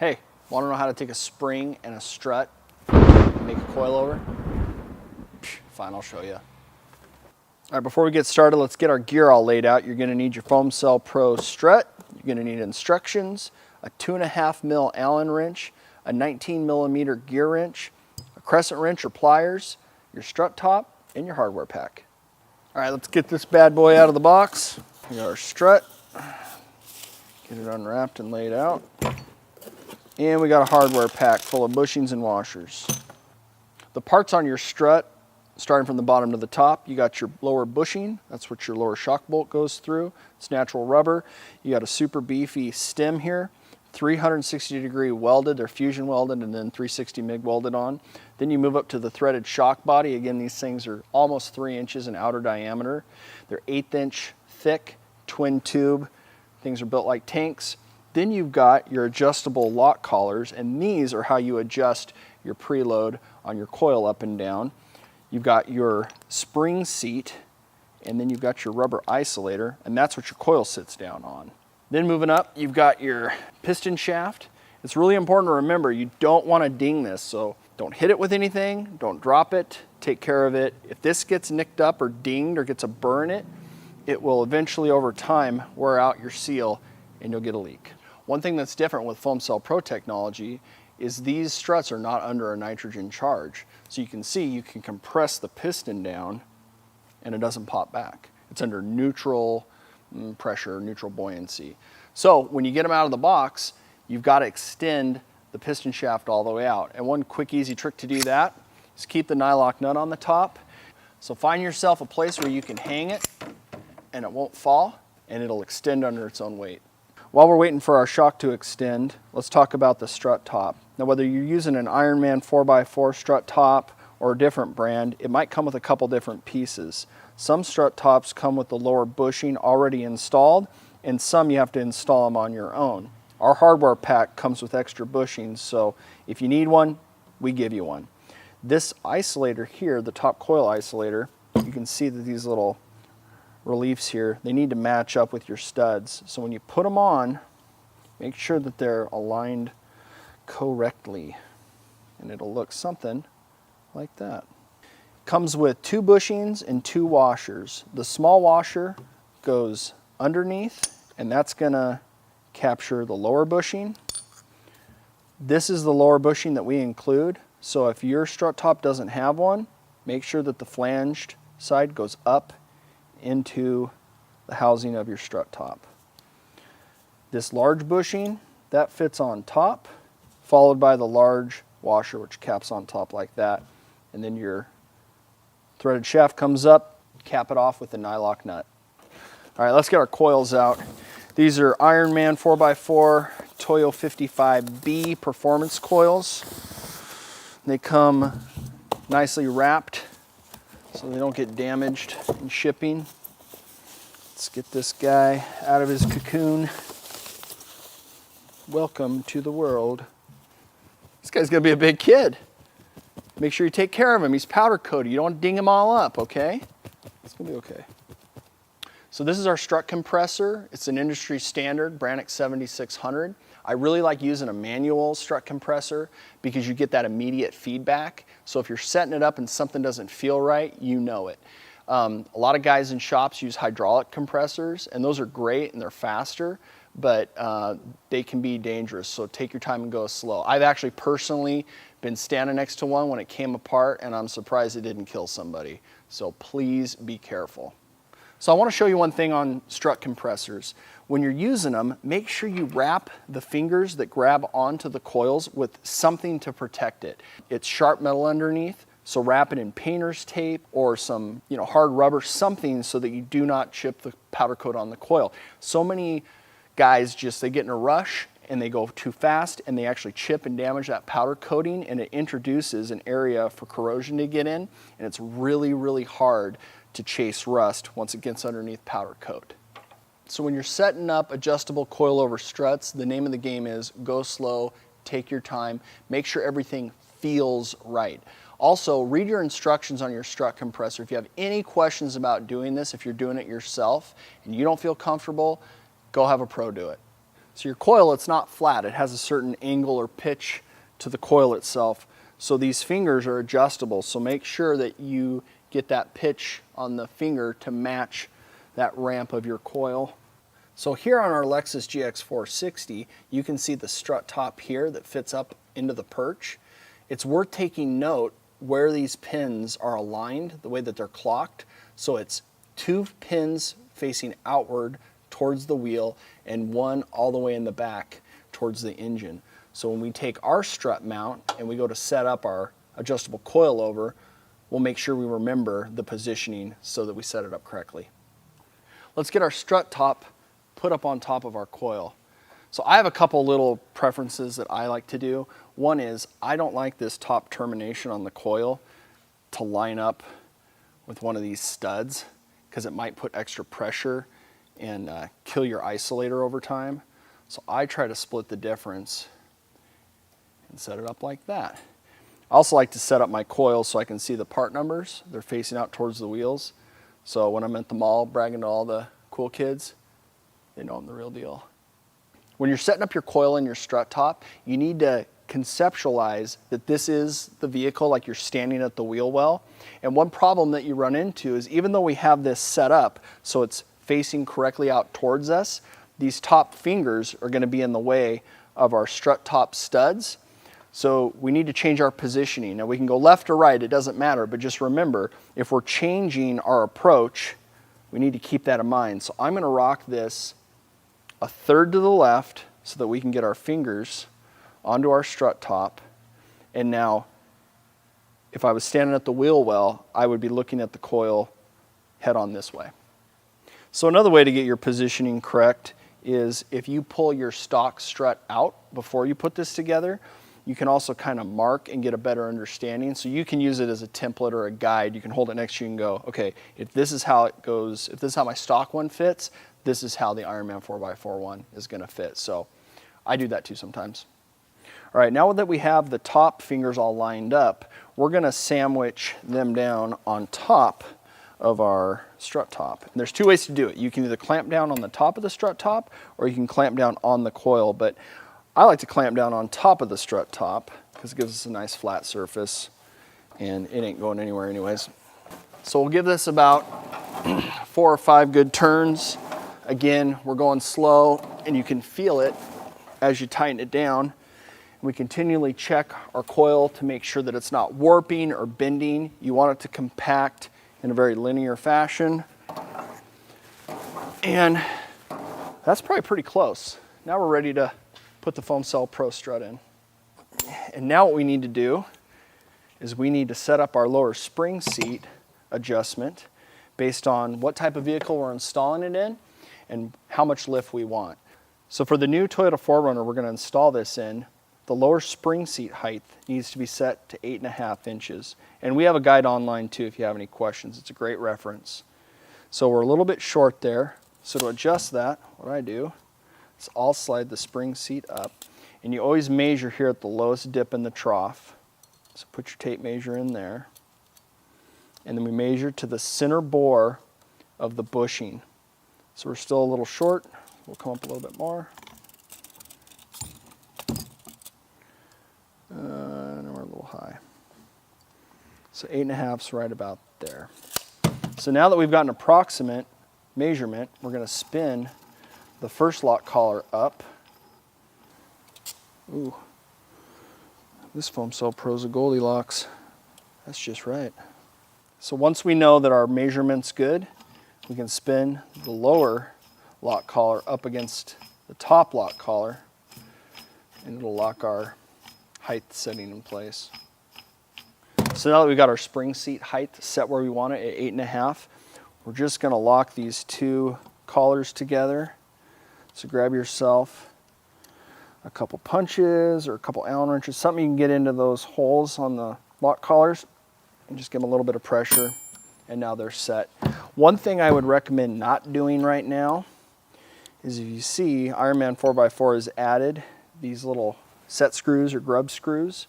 Hey, want to know how to take a spring and a strut and make a coilover? Fine, I'll show you. All right, before we get started, let's get our gear all laid out. You're going to need your Foam Cell Pro strut. You're going to need instructions, a 2.5 mil Allen wrench, a 19 millimeter gear wrench, a crescent wrench or pliers, your strut top, and your hardware pack. All right, let's get this bad boy out of the box. We got our strut. Get it unwrapped and laid out. And we got a hardware pack full of bushings and washers. The parts on your strut, starting from the bottom to the top, you got your lower bushing. That's what your lower shock bolt goes through. It's natural rubber. You got a super beefy stem here, 360-degree welded. They're fusion welded and then 360 MIG welded on. Then you move up to the threaded shock body. Again, these things are almost 3 inches in outer diameter. They're 1/8 inch thick, twin tube. Things are built like tanks. Then you've got your adjustable lock collars, and these are how you adjust your preload on your coil up and down. You've got your spring seat, and then you've got your rubber isolator, and that's what your coil sits down on. Then moving up, you've got your piston shaft. It's really important to remember you don't want to ding this, so don't hit it with anything, don't drop it, take care of it. If this gets nicked up or dinged or gets a burr in it, it will eventually over time wear out your seal and you'll get a leak. One thing that's different with Foam Cell Pro technology is these struts are not under a nitrogen charge. So you can see you can compress the piston down and it doesn't pop back. It's under neutral pressure, neutral buoyancy. So when you get them out of the box, you've got to extend the piston shaft all the way out. And one quick easy trick to do that is keep the nylock nut on the top. So find yourself a place where you can hang it and it won't fall and it'll extend under its own weight. While we're waiting for our shock to extend, let's talk about the strut top. Now, whether you're using an Ironman 4x4 strut top or a different brand, it might come with a couple different pieces. Some strut tops come with the lower bushing already installed, and some you have to install them on your own. Our hardware pack comes with extra bushings, so if you need one, we give you one. This isolator here, the top coil isolator, you can see that these little reliefs here, they need to match up with your studs. So when you put them on, make sure that they're aligned correctly, and it'll look something like that. Comes with 2 bushings and 2 washers. The small washer goes underneath, and that's gonna capture the lower bushing. This is the lower bushing that we include, so if your strut top doesn't have one, make sure that the flanged side goes up into the housing of your strut top. This large bushing, that fits on top, followed by the large washer, which caps on top like that. And then your threaded shaft comes up, cap it off with the nylock nut. All right, let's get our coils out. These are Ironman 4x4 Toyo 55B performance coils. They come nicely wrapped so they don't get damaged in shipping. Let's get this guy out of his cocoon. Welcome to the world. This guy's gonna be a big kid. Make sure you take care of him. He's powder coated. You don't want to ding him all up, okay? It's gonna be okay. So this is our strut compressor. It's an industry standard, Brannock 7600. I really like using a manual strut compressor because you get that immediate feedback. So if you're setting it up and something doesn't feel right, you know it. A lot of guys in shops use hydraulic compressors, and those are great and they're faster, but they can be dangerous, so take your time and go slow. I've actually personally been standing next to one when it came apart, and I'm surprised it didn't kill somebody. So please be careful. So I want to show you one thing on strut compressors. When you're using them, make sure you wrap the fingers that grab onto the coils with something to protect it. It's sharp metal underneath, so wrap it in painter's tape or some hard rubber, something so that you do not chip the powder coat on the coil. So many guys they get in a rush and they go too fast and they actually chip and damage that powder coating, and it introduces an area for corrosion to get in, and it's really, really hard to chase rust once it gets underneath powder coat. So when you're setting up adjustable coilover struts, the name of the game is go slow, take your time, make sure everything feels right. Also, read your instructions on your strut compressor. If you have any questions about doing this, if you're doing it yourself and you don't feel comfortable, go have a pro do it. So your coil, it's not flat. It has a certain angle or pitch to the coil itself. So these fingers are adjustable. So make sure that you get that pitch on the finger to match that ramp of your coil. So here on our Lexus GX460, you can see the strut top here that fits up into the perch. It's worth taking note where these pins are aligned, the way that they're clocked. So it's 2 pins facing outward towards the wheel and 1 all the way in the back towards the engine. So when we take our strut mount and we go to set up our adjustable coil over, we'll make sure we remember the positioning so that we set it up correctly. Let's get our strut top put up on top of our coil. So I have a couple little preferences that I like to do. One is I don't like this top termination on the coil to line up with one of these studs because it might put extra pressure and kill your isolator over time. So I try to split the difference and set it up like that. I also like to set up my coil so I can see the part numbers. They're facing out towards the wheels. So when I'm at the mall bragging to all the cool kids, they know I'm the real deal. When you're setting up your coil and your strut top, you need to conceptualize that this is the vehicle, like you're standing at the wheel well. And one problem that you run into is even though we have this set up so it's facing correctly out towards us, these top fingers are going to be in the way of our strut top studs. So we need to change our positioning. Now we can go left or right, it doesn't matter, but just remember, if we're changing our approach, we need to keep that in mind. So I'm going to rock this 1/3 to the left so that we can get our fingers onto our strut top. And now, if I was standing at the wheel well, I would be looking at the coil head on this way. So another way to get your positioning correct is if you pull your stock strut out before you put this together, you can also kind of mark and get a better understanding. So you can use it as a template or a guide. You can hold it next to you and go, okay, if this is how it goes, if this is how my stock one fits, this is how the Ironman 4x4 one is going to fit. So I do that too sometimes. All right, now that we have the top fingers all lined up, we're going to sandwich them down on top of our strut top. And there's 2 ways to do it. You can either clamp down on the top of the strut top or you can clamp down on the coil. But I like to clamp down on top of the strut top because it gives us a nice flat surface and it ain't going anywhere anyways. So we'll give this about 4 or 5 good turns. Again, we're going slow and you can feel it as you tighten it down. We continually check our coil to make sure that it's not warping or bending. You want it to compact in a very linear fashion. And that's probably pretty close. Now we're ready to put the Foam Cell Pro strut in. And now what we need to do is we need to set up our lower spring seat adjustment based on what type of vehicle we're installing it in and how much lift we want. So for the new Toyota 4Runner we're going to install this in, the lower spring seat height needs to be set to 8.5 inches. And we have a guide online too if you have any questions. It's a great reference. So we're a little bit short there. So to adjust that, what I do is I'll slide the spring seat up. And you always measure here at the lowest dip in the trough. So put your tape measure in there. And then we measure to the center bore of the bushing. So we're still a little short. We'll come up a little bit more. And we're a little high. So 8.5's right about there. So now that we've got an approximate measurement, we're going to spin the first lock collar up. Ooh, this Foam Cell Pro's a Goldilocks. That's just right. So once we know that our measurement's good, we can spin the lower lock collar up against the top lock collar, and it'll lock our height setting in place. So now that we've got our spring seat height set where we want it at 8.5, we're just going to lock these 2 collars together. So grab yourself a couple punches or a couple Allen wrenches, something you can get into those holes on the lock collars, and just give them a little bit of pressure, and now they're set. One thing I would recommend not doing right now is, if you see, Ironman 4x4 has added these little set screws or grub screws.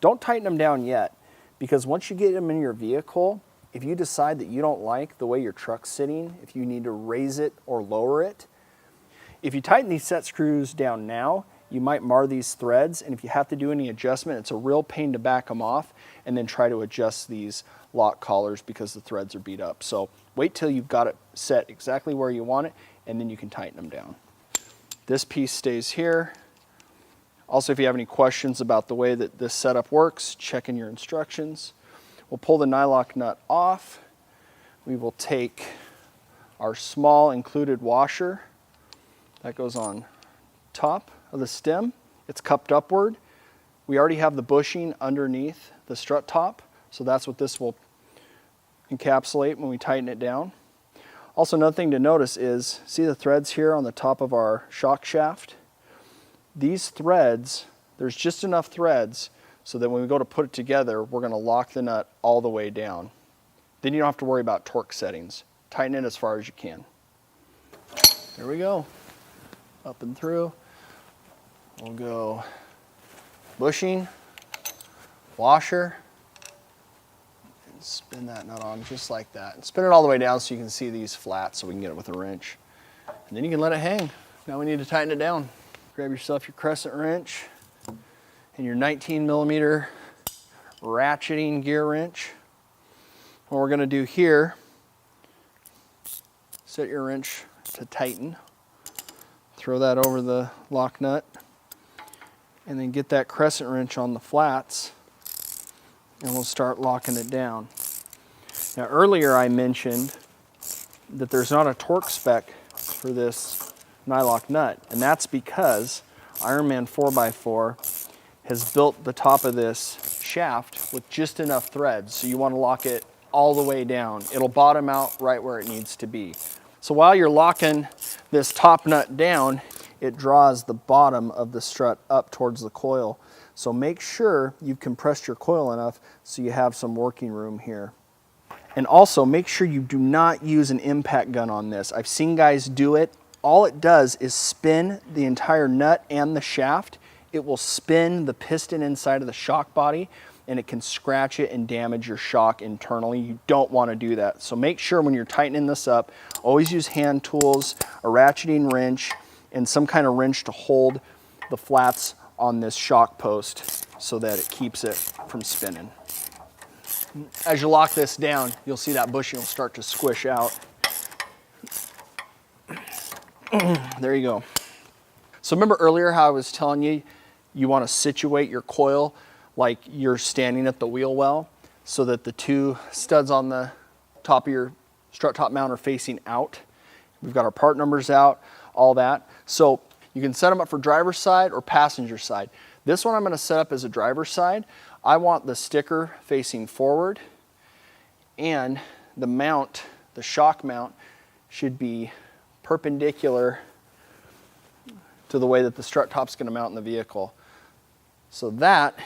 Don't tighten them down yet, because once you get them in your vehicle, if you decide that you don't like the way your truck's sitting, if you need to raise it or lower it, If you tighten these set screws down now, you might mar these threads, and if you have to do any adjustment, it's a real pain to back them off and then try to adjust these lock collars because the threads are beat up. So wait till you've got it set exactly where you want it, and then you can tighten them down. This piece stays here. Also, if you have any questions about the way that this setup works, check in your instructions. We'll pull the nylock nut off. We will take our small included washer that goes on top of the stem. It's cupped upward. We already have the bushing underneath the strut top, so that's what this will encapsulate when we tighten it down. Also, another thing to notice is, see the threads here on the top of our shock shaft? These threads, there's just enough threads so that when we go to put it together, we're going to lock the nut all the way down. Then you don't have to worry about torque settings. Tighten it as far as you can. There we go. Up and through. We'll go bushing, washer, and spin that nut on just like that. And spin it all the way down so you can see these flat so we can get it with a wrench. And then you can let it hang. Now we need to tighten it down. Grab yourself your crescent wrench and your 19mm ratcheting gear wrench. What we're going to do here, set your wrench to tighten. Throw that over the lock nut, and then get that crescent wrench on the flats, and we'll start locking it down. Now earlier I mentioned that there's not a torque spec for this nylock nut, and that's because Ironman 4x4 has built the top of this shaft with just enough threads, so you want to lock it all the way down. It'll bottom out right where it needs to be. So while you're locking this top nut down, it draws the bottom of the strut up towards the coil. So make sure you've compressed your coil enough so you have some working room here. And also make sure you do not use an impact gun on this. I've seen guys do it. All it does is spin the entire nut and the shaft. It will spin the piston inside of the shock body, and it can scratch it and damage your shock internally. You don't want to do that. So make sure when you're tightening this up, always use hand tools, a ratcheting wrench, and some kind of wrench to hold the flats on this shock post so that it keeps it from spinning. As you lock this down, you'll see that bushing will start to squish out. There you go. So remember earlier how I was telling you, you want to situate your coil like you're standing at the wheel well, so that the two studs on the top of your strut top mount are facing out. We've got our part numbers out, all that. So you can set them up for driver's side or passenger side. This one I'm going to set up as a driver's side. I want the sticker facing forward, and the mount, the shock mount, should be perpendicular to the way that the strut top's going to mount in the vehicle. So that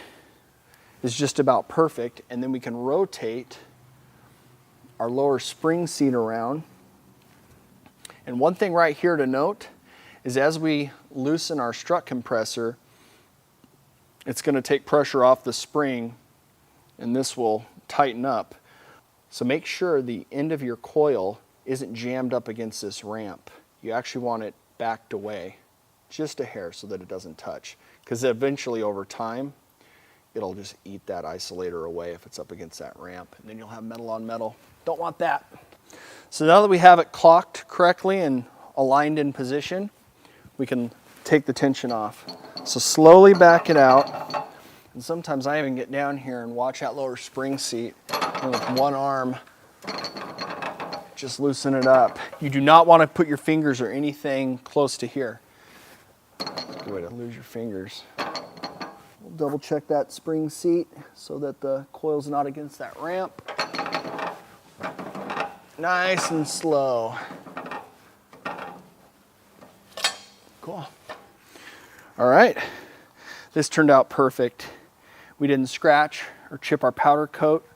is just about perfect, and then we can rotate our lower spring seat around. And one thing right here to note is as we loosen our strut compressor, it's going to take pressure off the spring, and this will tighten up. So make sure the end of your coil isn't jammed up against this ramp. You actually want it backed away just a hair so that it doesn't touch, because eventually over time it'll just eat that isolator away if it's up against that ramp, and then you'll have metal on metal. Don't want that. So now that we have it clocked correctly and aligned in position, we can take the tension off. So slowly back it out, and sometimes I even get down here and watch that lower spring seat, and with one arm just loosen it up. You do not want to put your fingers or anything close to here. Good way to lose your fingers. We'll double check that spring seat so that the coil's not against that ramp. Nice and slow. Cool. All right, this turned out perfect. We didn't scratch or chip our powder coat.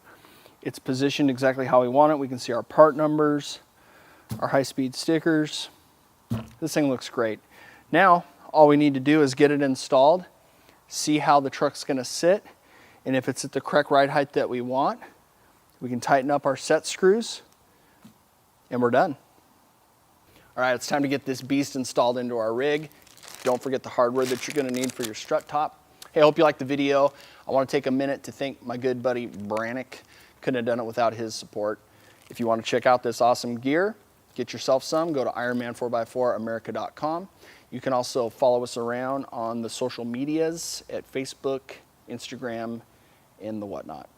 It's positioned exactly how we want it. We can see our part numbers, our high-speed stickers. This thing looks great. Now, all we need to do is get it installed, see how the truck's gonna sit, and if it's at the correct ride height that we want, we can tighten up our set screws, and we're done. All right, it's time to get this beast installed into our rig. Don't forget the hardware that you're gonna need for your strut top. Hey, I hope you liked the video. I wanna take a minute to thank my good buddy Brannick. Couldn't have done it without his support. If you wanna check out this awesome gear, get yourself some, go to Ironman 4x4 America.com. You can also follow us around on the social medias at Facebook, Instagram, and the whatnot.